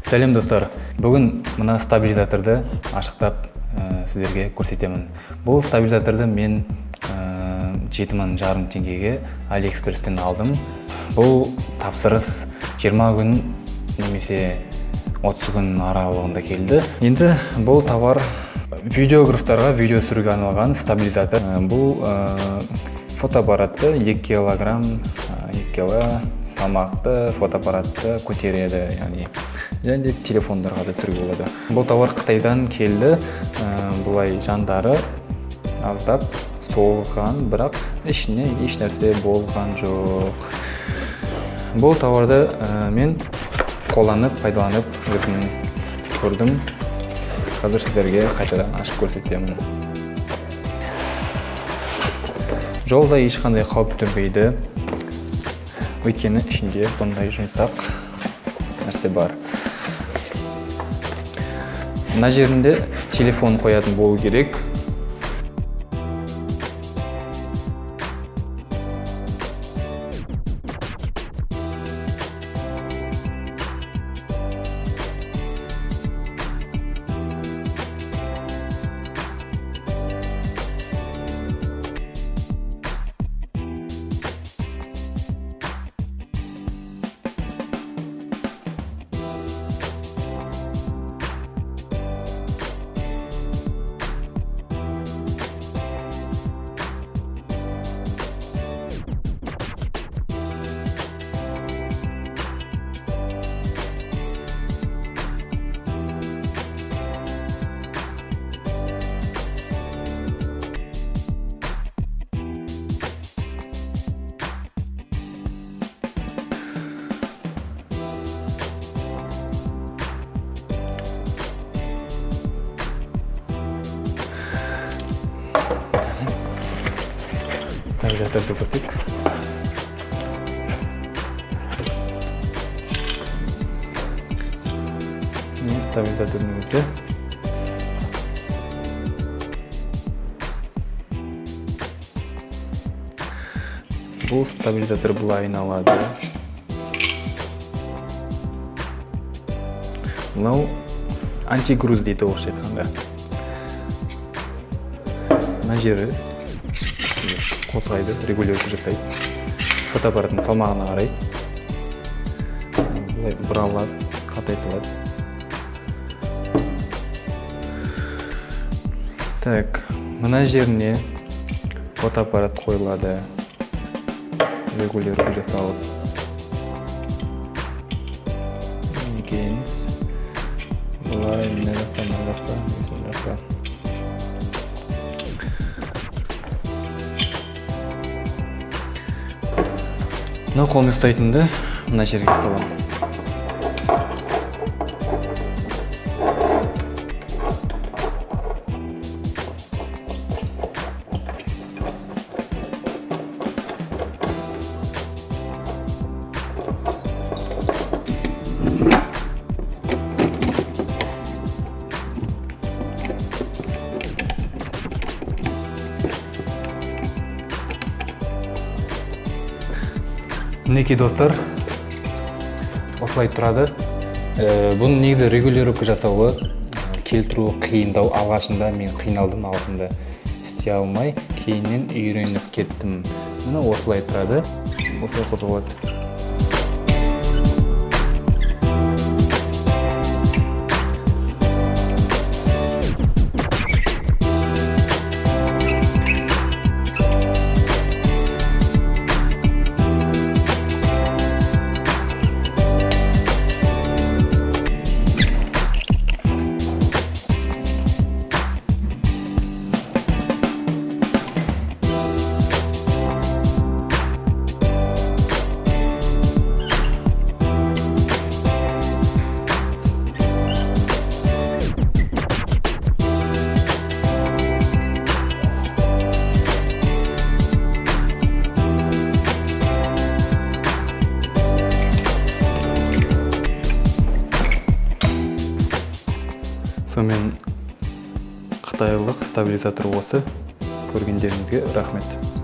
Сәлем достар, бүгін мына стабилизаторды ашықтап сіздерге көрсетемін. Бұл стабилизаторды мен 7,5 теңгеге AliExpress'тен алдым. Бұл тапсырыс 20 күн немесе 30 күн аралығында келді. Енді бұл товар видеографтарға видео түсіруге арналған стабилизатор. Бұл фотоаппаратты 2 килограмм, 2 кило салмақты фотоаппаратты көтереді, және телефондарға да түсіруге болады. Бұл товар Қытайдан келді. Бұлай жандары аздап соғылған, бірақ ішіне еш нәрсе болған жоқ. Бұл товарды мен қолданып, пайдаланып өзім көрдім. Қазір сіздерге қайтадан ашып көрсетемін. Жолда ешқандай қауіп төнбейді. Өйткені ішінде бұндай жұмсақ нәрсе бар. Мына жерінде телефон қоятын болу керек. Стабилизаторды көрсек. Міне стабилизатордың өзі. Бұл стабилизатор былай айналады. Мынау антигруз дейді орысша айтқанда. Мына жері қозғайды, регулировка жасайды. Фотоаппараттың салмағына қарай бұлай бұралады, қатайтылады. Так, мына жеріне фотоаппарат қойылады, регулировка жасалып. Бұлай мына жаққа. Мына қолмен ұстайтынды мына жерге саламыз. Мінекей достар, осылай тұрады. Бұның негізі регулировка жасауы, келтіру қиындау. Алғашында мен қиналдым, алдында істей алмай, кейіннен үйреніп кеттім. Міне осылай тұрады, осылай қозғалады. Сонымен қытайлық стабилизатор осы. Көргендеріңізге рахмет.